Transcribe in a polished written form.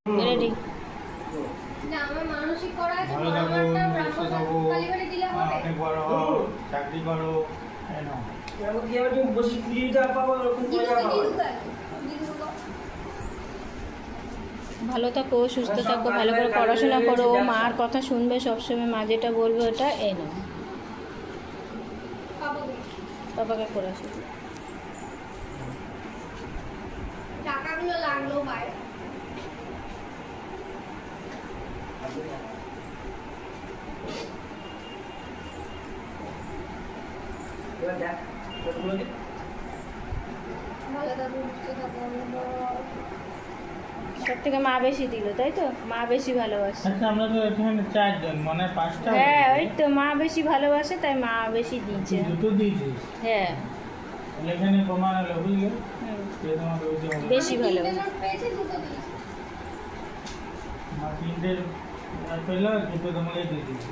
Ready না আমার মানসিক করা আছে ভালো থাকো, সুস্থ থাকো, অনেক বড় হও, চাকরি করো, এই নাও। ভালো থাকো, সুস্থ থাকো, ভালো করে পড়াশোনা করো, মার কথা শুনবে সবসময়, মা যেটা বলবে ওটা এই নাও। বাবাকে করে আসো। টাকাগুলো লাগলো বাইরে ভালো থাকো সুস্থ থাকো সব থেকে মা বেশি দিল, তাই তো? মা বেশি ভালোবাসে। আচ্ছা, আমরা তো এখানে 4 জন, মানে 5টা। হ্যাঁ, ওই তো মা বেশি ভালোবাসে তাই মা বেশি দিচ্ছে। দুটো দিয়েছিস। হ্যাঁ, এখানে কমান হলো, বুঝলি? হুম, তোমাকে বেশি ভালোবাসে। পেয়েছি দুটো দিয়েছি মা 3টে পেলো, দুটো তোমাকে দিয়ে দিয়েছি।